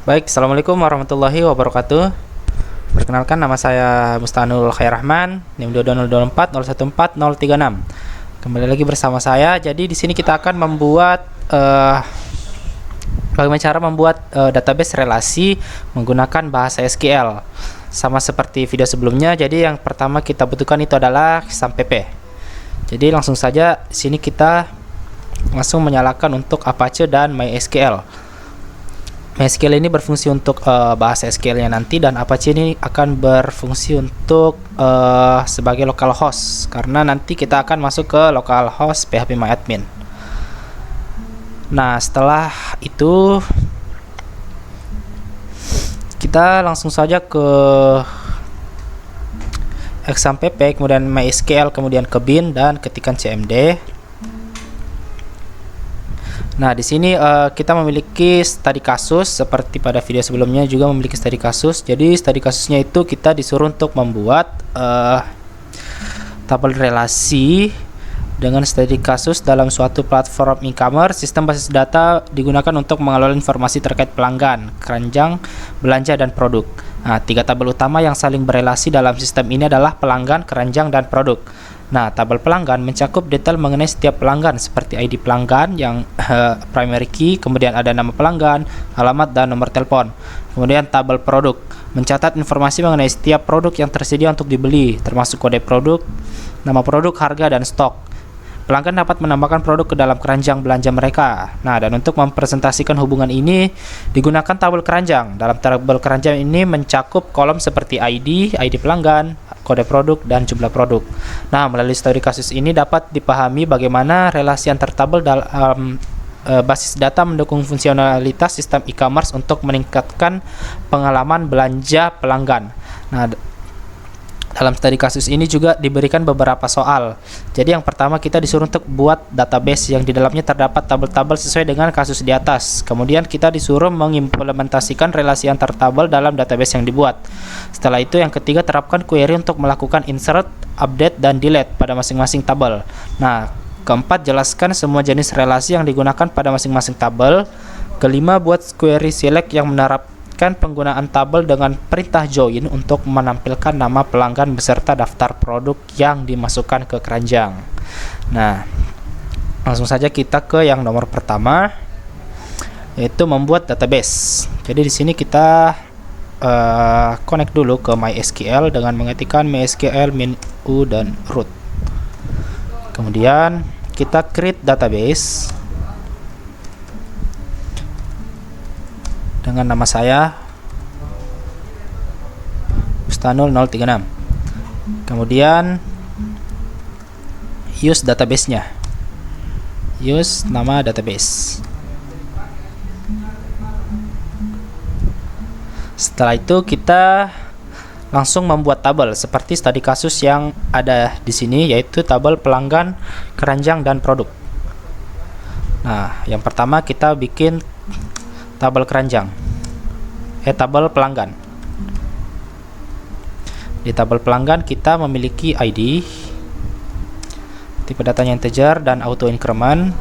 Baik, Assalamualaikum warahmatullahi wabarakatuh. Perkenalkan, nama saya Mustanul Khairrahman, NIM 22024014036. Kembali lagi bersama saya. Jadi di sini kita akan membuat bagaimana cara membuat database relasi menggunakan bahasa SQL. Sama seperti video sebelumnya. Jadi yang pertama kita butuhkan itu adalah XAMPP. Jadi langsung saja di sini kita langsung menyalakan untuk Apache dan MySQL. MySQL ini berfungsi untuk bahasa SQL-nya nanti, dan Apache ini akan berfungsi untuk sebagai localhost, karena nanti kita akan masuk ke localhost phpMyAdmin. Nah, setelah itu kita langsung saja ke XAMPP, kemudian MySQL, kemudian ke bin dan ketikkan cmd. Nah, di sini kita memiliki study kasus seperti pada video sebelumnya juga memiliki study kasus. Jadi study kasusnya itu kita disuruh untuk membuat tabel relasi dengan study kasus dalam suatu platform e-commerce. Sistem basis data digunakan untuk mengelola informasi terkait pelanggan, keranjang, belanja, dan produk. Nah, tiga tabel utama yang saling berelasi dalam sistem ini adalah pelanggan, keranjang, dan produk. Nah, tabel pelanggan mencakup detail mengenai setiap pelanggan seperti ID pelanggan yang primary key, kemudian ada nama pelanggan, alamat, dan nomor telepon. Kemudian tabel produk mencatat informasi mengenai setiap produk yang tersedia untuk dibeli, termasuk kode produk, nama produk, harga, dan stok. Pelanggan dapat menambahkan produk ke dalam keranjang belanja mereka. Nah, dan untuk mempresentasikan hubungan ini digunakan tabel keranjang. Dalam tabel keranjang ini mencakup kolom seperti ID pelanggan, kode produk, dan jumlah produk. Nah, melalui studi kasus ini dapat dipahami bagaimana relasi antar tabel dalam basis data mendukung fungsionalitas sistem e-commerce untuk meningkatkan pengalaman belanja pelanggan. Nah, dalam studi kasus ini juga diberikan beberapa soal. Jadi yang pertama kita disuruh untuk buat database yang di dalamnya terdapat tabel-tabel sesuai dengan kasus di atas. Kemudian kita disuruh mengimplementasikan relasi antar tabel dalam database yang dibuat. Setelah itu yang ketiga, terapkan query untuk melakukan insert, update, dan delete pada masing-masing tabel. Nah, keempat, jelaskan semua jenis relasi yang digunakan pada masing-masing tabel. Kelima, buat query select yang menerapkan penggunaan tabel dengan perintah join untuk menampilkan nama pelanggan beserta daftar produk yang dimasukkan ke keranjang. Nah, langsung saja kita ke yang nomor pertama, yaitu membuat database. Jadi di sini kita connect dulu ke MySQL dengan mengetikkan MySQL -u dan root. Kemudian kita create database dengan nama saya Mustanul 036. Kemudian use database-nya, use nama database. Setelah itu kita langsung membuat tabel seperti studi kasus yang ada di sini, yaitu tabel pelanggan, keranjang, dan produk. Nah, yang pertama kita bikin tabel keranjang, tabel pelanggan. Di tabel pelanggan kita memiliki ID, tipe datanya integer, dan auto increment.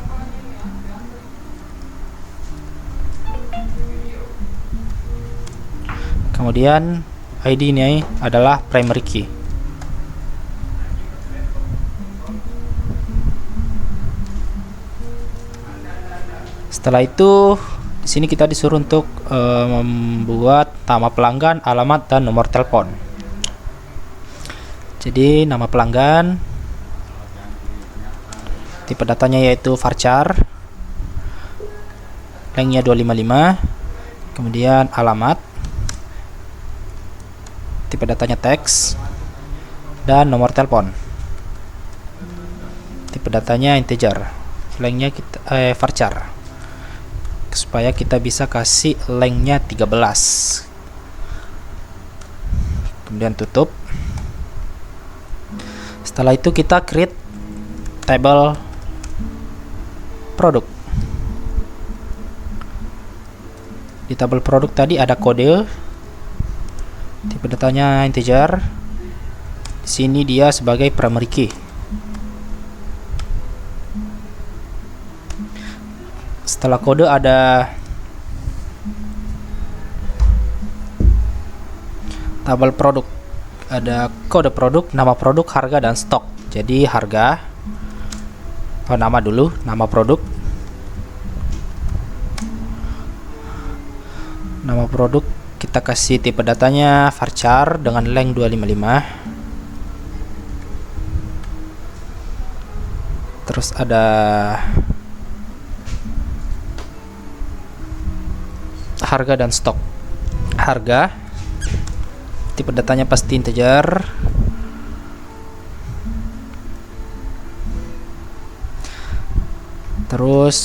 Kemudian ID ini adalah primary key. Setelah itu di sini kita disuruh untuk membuat nama pelanggan, alamat, dan nomor telepon. Jadi nama pelanggan, tipe datanya yaitu varchar, lengthnya 255, kemudian alamat, tipe datanya teks, dan nomor telepon, tipe datanya integer, lengthnya varchar, supaya kita bisa kasih lengthnya 13. Kemudian tutup. Setelah itu kita create table produk. Di tabel produk tadi ada kode, tipe datanya integer. Di sini dia sebagai primary key. Setelah kode ada tabel produk, ada kode produk, nama produk, harga, dan stok. Jadi harga, nama dulu, nama produk, nama produk kita kasih tipe datanya varchar dengan length 255. Terus ada harga dan stok. Harga tipe datanya pasti integer. Terus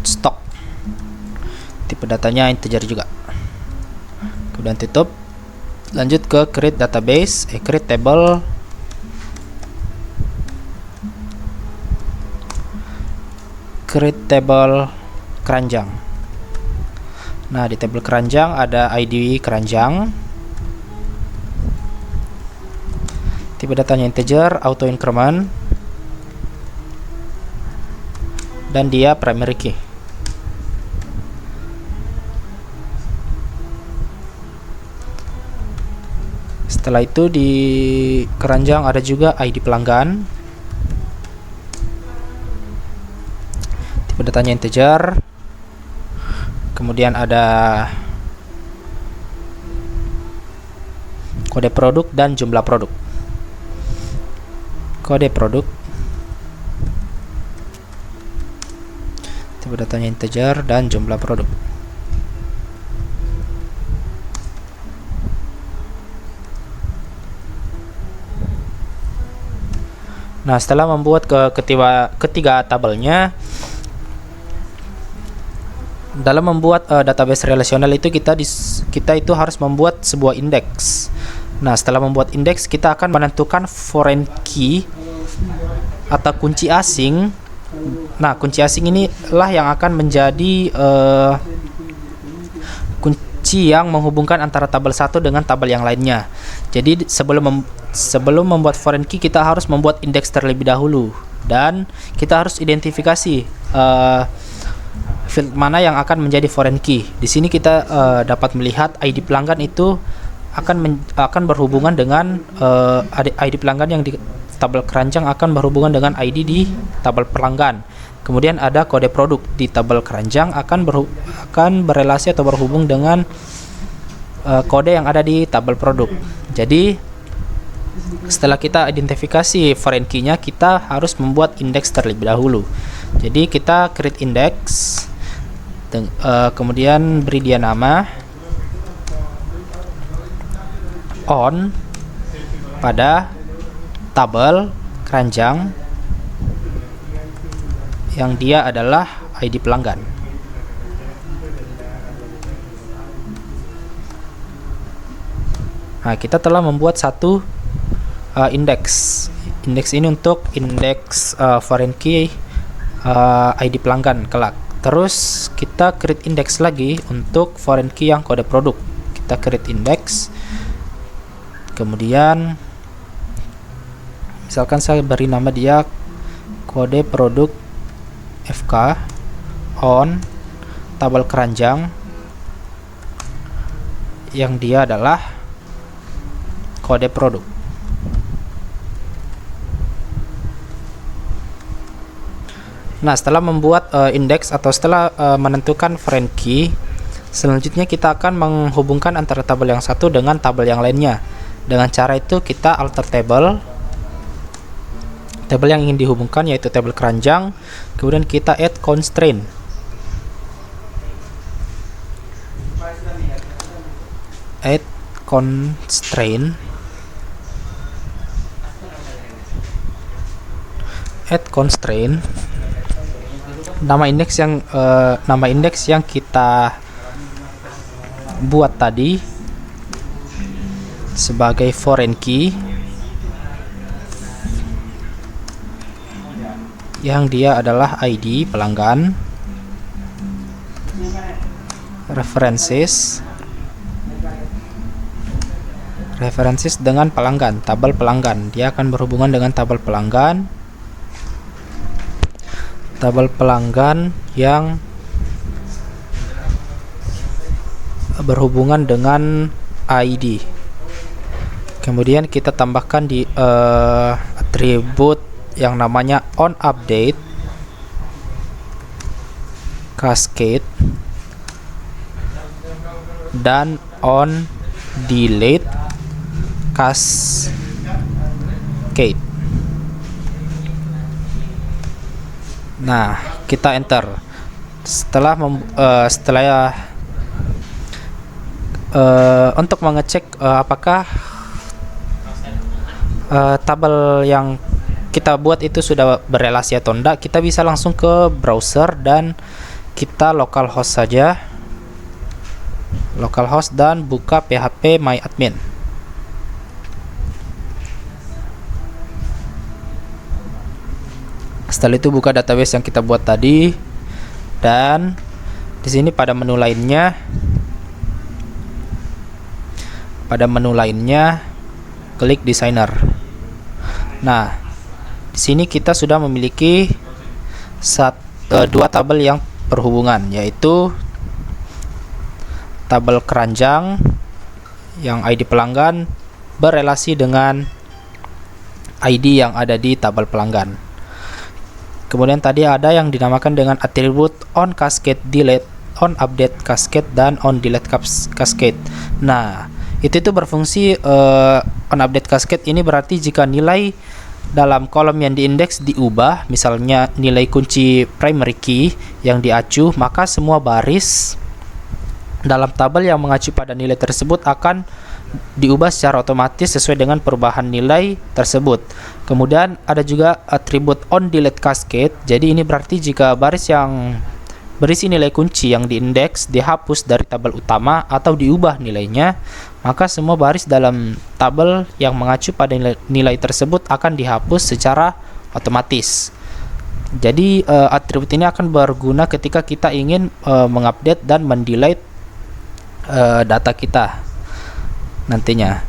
stok tipe datanya integer juga. Kemudian tutup. Lanjut ke create database, create table. Create table keranjang. Nah, di tabel keranjang ada ID keranjang. Tipe datanya integer, auto increment, dan dia primary key. Setelah itu di keranjang ada juga ID pelanggan. Tipe datanya integer. Kemudian ada kode produk dan jumlah produk. Kode produk, tipe datanya integer, dan jumlah produk. Nah, setelah membuat ketiga tabelnya, dalam membuat database relasional itu kita itu harus membuat sebuah indeks. Nah, setelah membuat indeks, kita akan menentukan foreign key atau kunci asing. Nah, kunci asing inilah yang akan menjadi kunci yang menghubungkan antara tabel satu dengan tabel yang lainnya. Jadi sebelum membuat foreign key, kita harus membuat indeks terlebih dahulu, dan kita harus identifikasi field mana yang akan menjadi foreign key. Di sini kita dapat melihat ID pelanggan itu akan berhubungan dengan ID pelanggan yang di tabel keranjang akan berhubungan dengan ID di tabel pelanggan. Kemudian ada kode produk di tabel keranjang akan berelasi atau berhubung dengan kode yang ada di tabel produk. Jadi setelah kita identifikasi foreign key-nya, kita harus membuat indeks terlebih dahulu. Jadi kita create index, kemudian beri dia nama on pada tabel keranjang yang dia adalah ID pelanggan. Nah, kita telah membuat satu indeks. Indeks ini untuk indeks foreign key ID pelanggan kelak. Terus kita create index lagi untuk foreign key yang kode produk. Kita create index. Kemudian misalkan saya beri nama dia kode produk FK on tabel keranjang yang dia adalah kode produk. Nah, setelah membuat indeks atau setelah menentukan foreign key, selanjutnya kita akan menghubungkan antara tabel yang satu dengan tabel yang lainnya. Dengan cara itu kita alter tabel yang ingin dihubungkan, yaitu tabel keranjang, kemudian kita add constraint. Add constraint nama indeks yang kita buat tadi sebagai foreign key yang dia adalah ID pelanggan, references dengan pelanggan, tabel pelanggan. Dia akan berhubungan dengan tabel pelanggan yang berhubungan dengan ID. Kemudian kita tambahkan di atribut yang namanya onUpdate cascade dan onDelete cascade. Nah, kita enter. Setelah untuk mengecek apakah tabel yang kita buat itu sudah berelasi atau enggak, kita bisa langsung ke browser dan kita localhost saja, localhost, dan buka php my admin. Setelah itu buka database yang kita buat tadi, dan di sini pada menu lainnya klik designer. Nah, di sini kita sudah memiliki dua tabel yang berhubungan, yaitu tabel keranjang yang ID pelanggan berelasi dengan ID yang ada di tabel pelanggan. Kemudian tadi ada yang dinamakan dengan atribut onCascadeDelete, onUpdate cascade, dan onDelete cascade. Nah, itu berfungsi. OnUpdate cascade ini berarti jika nilai dalam kolom yang diindeks diubah, misalnya nilai kunci primary key yang diacu, maka semua baris dalam tabel yang mengacu pada nilai tersebut akan diubah secara otomatis sesuai dengan perubahan nilai tersebut. Kemudian ada juga atribut onDelete cascade. Jadi ini berarti jika baris yang berisi nilai kunci yang diindeks dihapus dari tabel utama atau diubah nilainya, maka semua baris dalam tabel yang mengacu pada nilai tersebut akan dihapus secara otomatis. Jadi atribut ini akan berguna ketika kita ingin mengupdate dan mendelete data kita nantinya.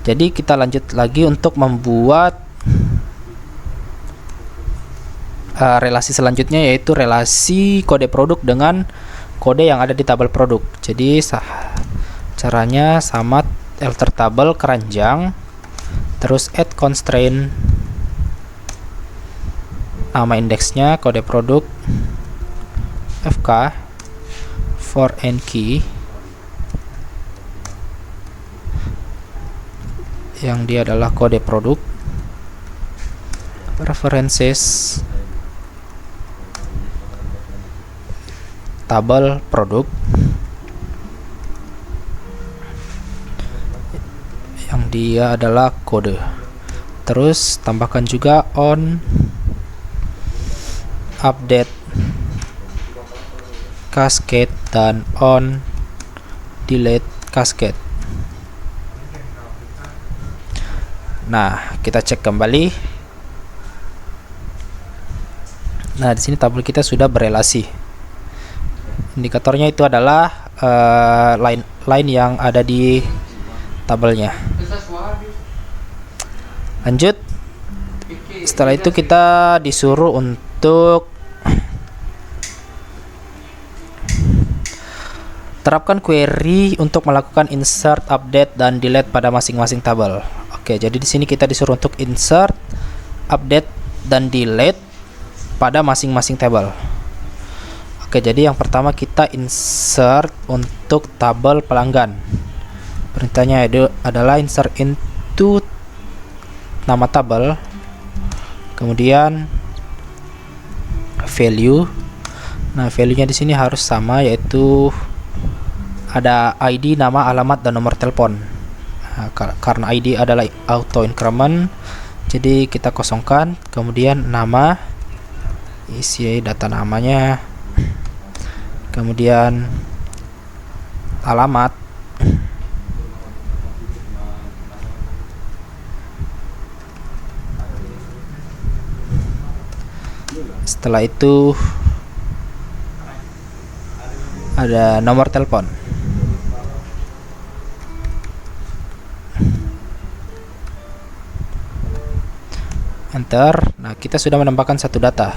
Jadi kita lanjut lagi untuk membuat relasi selanjutnya, yaitu relasi kode produk dengan kode yang ada di tabel produk. Jadi caranya sama, alter tabel keranjang, terus add constraint, nama indeksnya kode produk fk foreign key yang dia adalah kode produk, references tabel produk yang dia adalah kode. Terus tambahkan juga on update cascade dan on delete cascade. Nah, kita cek kembali. Nah, di sini tabel kita sudah berelasi. Indikatornya itu adalah line yang ada di tabelnya. Lanjut. Setelah itu kita disuruh untuk terapkan query untuk melakukan insert, update, dan delete pada masing-masing tabel. Oke, jadi di sini kita disuruh untuk insert, update, dan delete pada masing-masing tabel. Oke, jadi yang pertama kita insert untuk tabel pelanggan. Perintahnya itu adalah insert into nama tabel, kemudian value. Nah, value-nya di sini harus sama, yaitu ada ID, nama, alamat, dan nomor telepon. Nah, karena ID adalah auto increment, jadi kita kosongkan. Kemudian nama, isi data namanya, kemudian alamat, setelah itu ada nomor telepon. Enter. Nah, kita sudah menambahkan satu data.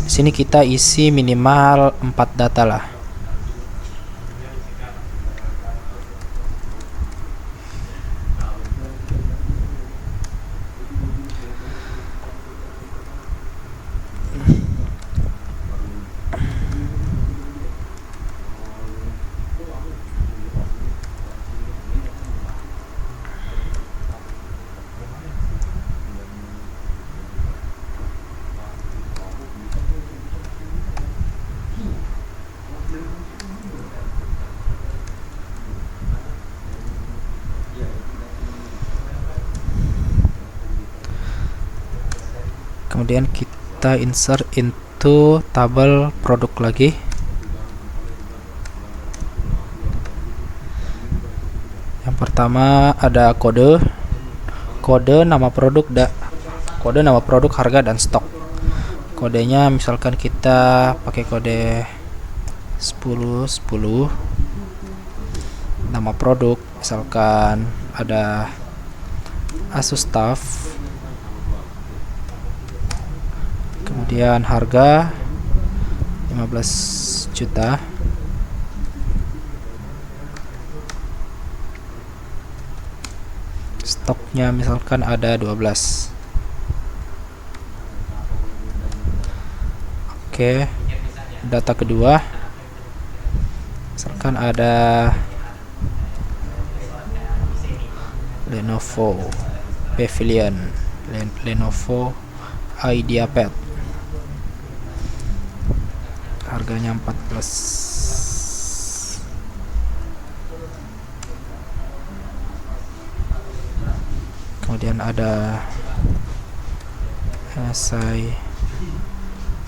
Di sini kita isi minimal 4 data lah. Kemudian kita insert into tabel produk lagi. Yang pertama ada kode nama produk, harga dan stok. Kodenya misalkan kita pakai kode 1010. Nama produk misalkan ada Asus TUF. Kemudian harga 15 juta. Stoknya misalkan ada 12. Oke, data kedua misalkan ada Lenovo Pavilion, Lenovo IdeaPad, harganya 14. Kemudian ada MSI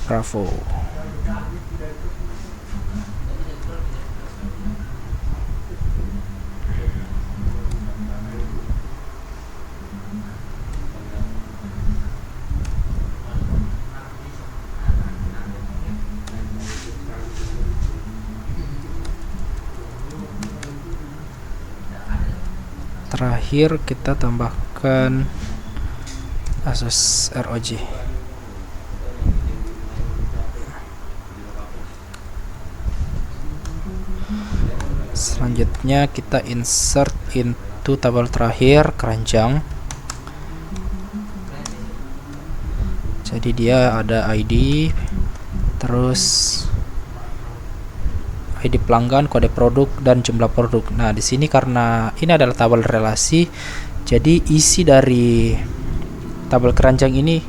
Bravo. Terakhir kita tambahkan Asus ROG. Selanjutnya kita insert into tabel terakhir keranjang. Jadi dia ada ID, terus ID pelanggan, kode produk, dan jumlah produk. Nah, di sini karena ini adalah tabel relasi, jadi isi dari tabel keranjang ini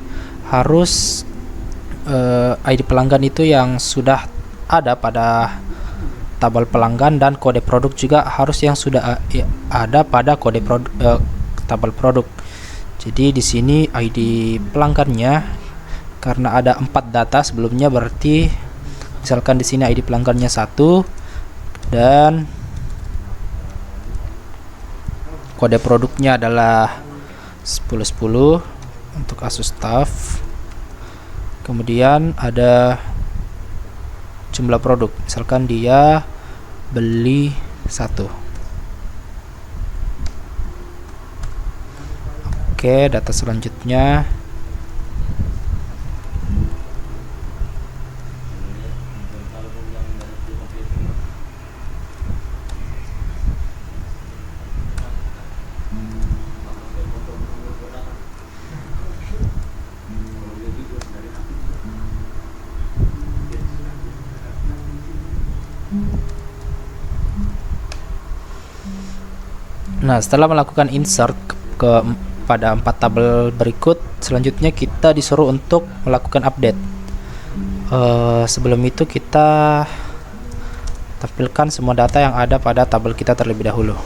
harus ID pelanggan itu yang sudah ada pada tabel pelanggan, dan kode produk juga harus yang sudah ada pada kode tabel produk. Jadi di sini ID pelanggannya karena ada 4 data sebelumnya, berarti misalkan di sini ID pelanggannya 1 dan kode produknya adalah 1010 untuk Asus TUF. Kemudian ada jumlah produk, misalkan dia beli 1. Oke, data selanjutnya setelah melakukan insert pada 4 tabel berikut, selanjutnya kita disuruh untuk melakukan update. Sebelum itu kita tampilkan semua data yang ada pada tabel kita terlebih dahulu.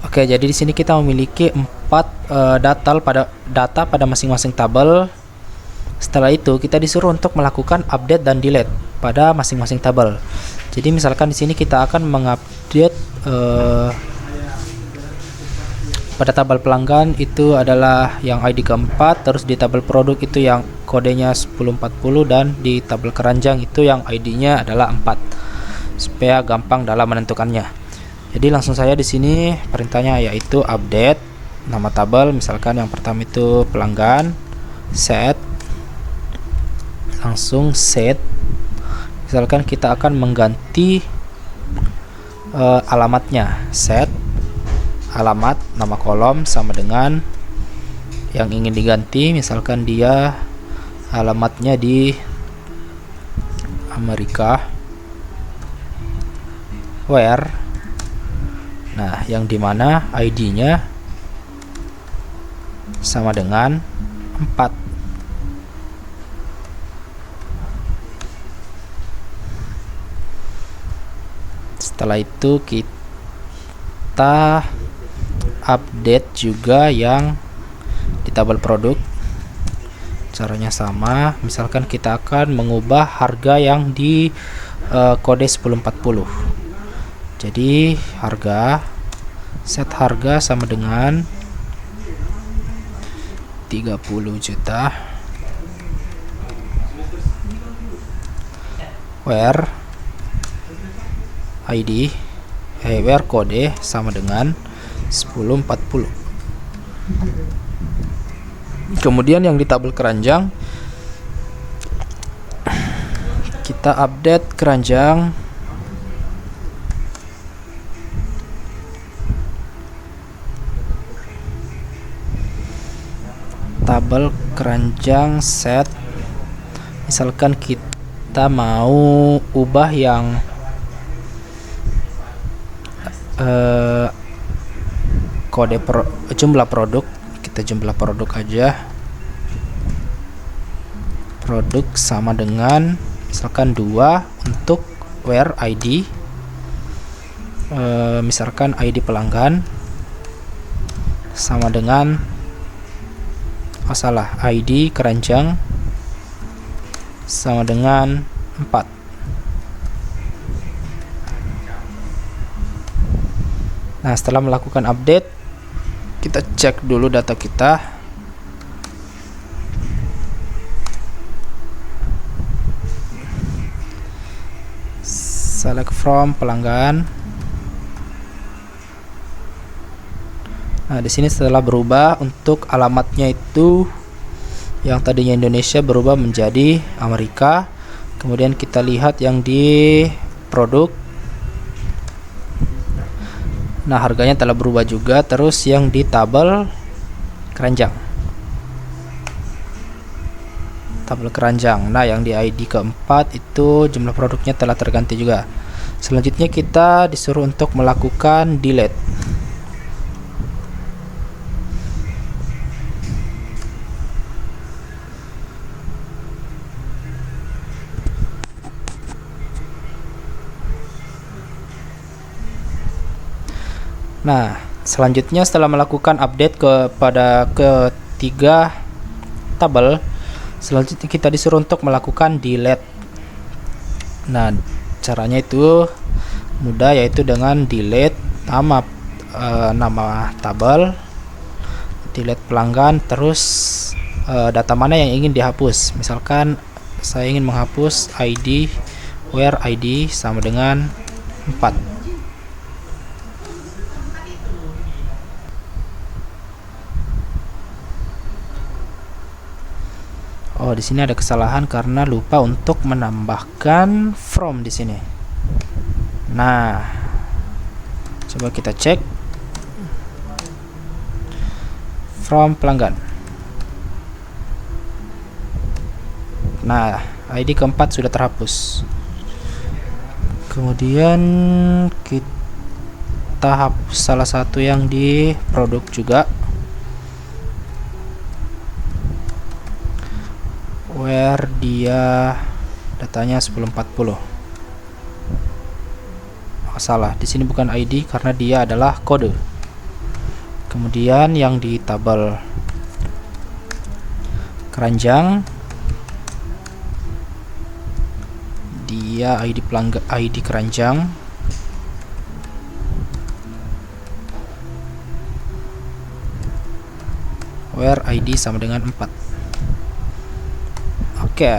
Oke, jadi di sini kita memiliki 4 data pada masing-masing tabel. Setelah itu kita disuruh untuk melakukan update dan delete pada masing-masing tabel. Jadi misalkan di sini kita akan mengupdate pada tabel pelanggan itu adalah yang ID keempat, terus di tabel produk itu yang kodenya 1040, dan di tabel keranjang itu yang ID-nya adalah 4, supaya gampang dalam menentukannya. Jadi langsung saja di sini perintahnya yaitu update nama tabel. Misalkan yang pertama itu pelanggan, set, langsung set. Misalkan kita akan mengganti alamatnya, set alamat nama kolom sama dengan yang ingin diganti. Misalkan dia alamatnya di Amerika, where, nah yang dimana ID-nya sama dengan 4. Setelah itu kita update juga yang di tabel produk. Caranya sama, misalkan kita akan mengubah harga yang di kode 1040. Jadi set harga sama dengan 30 juta, where ID where kode sama dengan 1040. Kemudian yang di tabel keranjang kita update keranjang tabel keranjang set, misalkan kita mau ubah yang kode jumlah produk, kita jumlah produk aja, produk sama dengan misalkan 2 untuk where ID, misalkan ID pelanggan sama dengan ID keranjang sama dengan 4. Nah, setelah melakukan update, kita cek dulu data kita. Select from pelanggan. Nah, di sini setelah berubah untuk alamatnya itu yang tadinya Indonesia berubah menjadi Amerika. Kemudian kita lihat yang di produk. Nah, harganya telah berubah juga. Terus yang di tabel keranjang. Tabel keranjang. Nah, yang di ID keempat itu jumlah produknya telah terganti juga. Selanjutnya kita disuruh untuk melakukan delete. Nah, selanjutnya setelah melakukan update kepada ketiga tabel, selanjutnya kita disuruh untuk melakukan delete. Nah, caranya itu mudah, yaitu dengan delete nama tabel, delete pelanggan, terus data mana yang ingin dihapus. Misalkan saya ingin menghapus ID where ID sama dengan 4. Oh, di sini ada kesalahan karena lupa untuk menambahkan from di sini. Nah, coba kita cek from pelanggan. Nah, ID keempat sudah terhapus. Kemudian kita hapus salah satu yang di produk juga, where dia datanya 1040. Salah, di sini bukan ID karena dia adalah kode. Kemudian yang di tabel keranjang, dia ID pelanggan, ID keranjang, where ID sama dengan 4. Oke,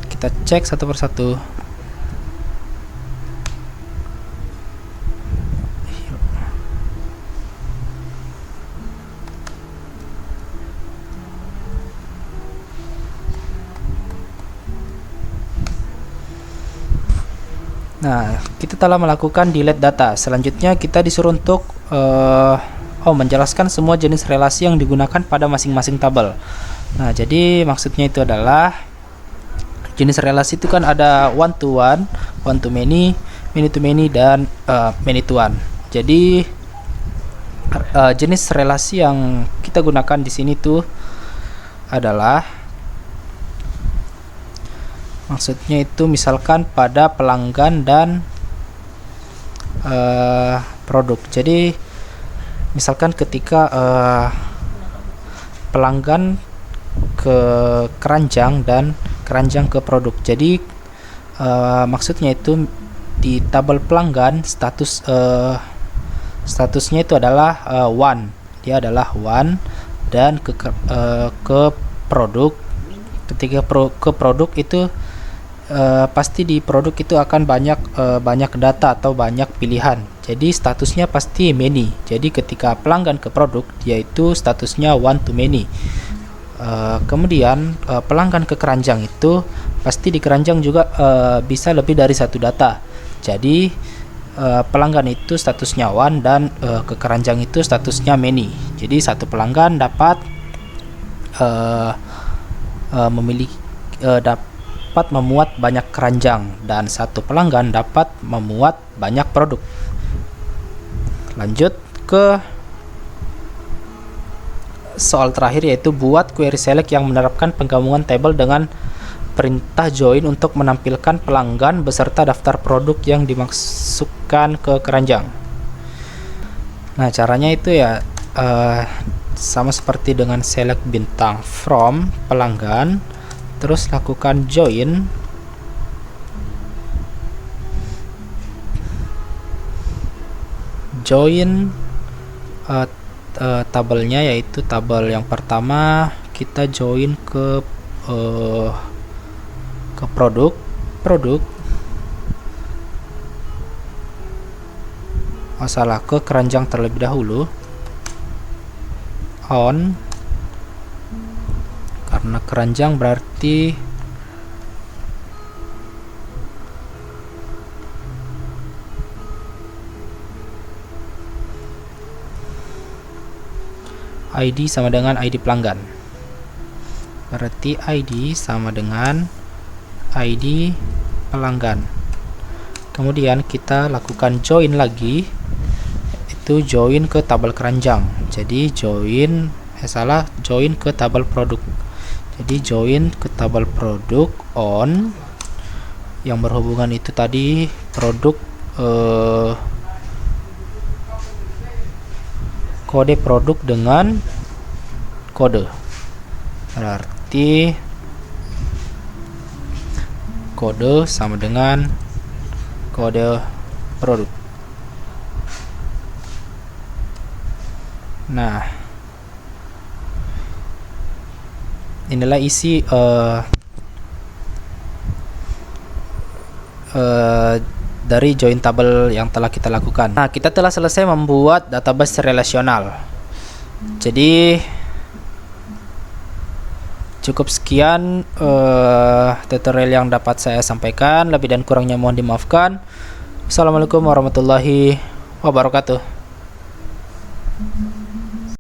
kita cek satu persatu. Nah, kita telah melakukan delete data. Selanjutnya kita disuruh untuk menjelaskan semua jenis relasi yang digunakan pada masing-masing tabel. Nah, jadi maksudnya itu adalah jenis relasi itu kan ada one to one, one to many to many, dan many to one. Jadi jenis relasi yang kita gunakan di sini tuh adalah, maksudnya itu misalkan pada pelanggan dan produk. Jadi misalkan ketika pelanggan ke keranjang dan keranjang ke produk. Jadi maksudnya itu di tabel pelanggan statusnya itu adalah one, dia adalah one, dan ke produk, ketika ke produk itu pasti di produk itu akan banyak data atau banyak pilihan. Jadi statusnya pasti many. Jadi ketika pelanggan ke produk, dia itu statusnya one to many. Kemudian pelanggan ke keranjang itu pasti di keranjang juga bisa lebih dari satu data. Jadi pelanggan itu statusnya one, dan ke keranjang itu statusnya many. Jadi satu pelanggan dapat dapat memuat banyak keranjang, dan satu pelanggan dapat memuat banyak produk. Lanjut ke soal terakhir, yaitu buat query select yang menerapkan penggabungan tabel dengan perintah join untuk menampilkan pelanggan beserta daftar produk yang dimasukkan ke keranjang. Nah, caranya itu ya sama seperti dengan select bintang from pelanggan, terus lakukan join tabelnya, yaitu tabel yang pertama kita join ke produk ke keranjang terlebih dahulu, on, karena keranjang berarti ID sama dengan ID pelanggan, berarti ID sama dengan ID pelanggan. Kemudian kita lakukan join lagi, itu join ke tabel keranjang. Jadi join ke tabel produk. Jadi join ke tabel produk on, yang berhubungan itu tadi produk, kode produk dengan kode, berarti kode sama dengan kode produk. Nah, inilah isi dari join tabel yang telah kita lakukan. Nah, kita telah selesai membuat database relasional. Jadi cukup sekian tutorial yang dapat saya sampaikan. Lebih dan kurangnya mohon dimaafkan. Assalamualaikum warahmatullahi wabarakatuh.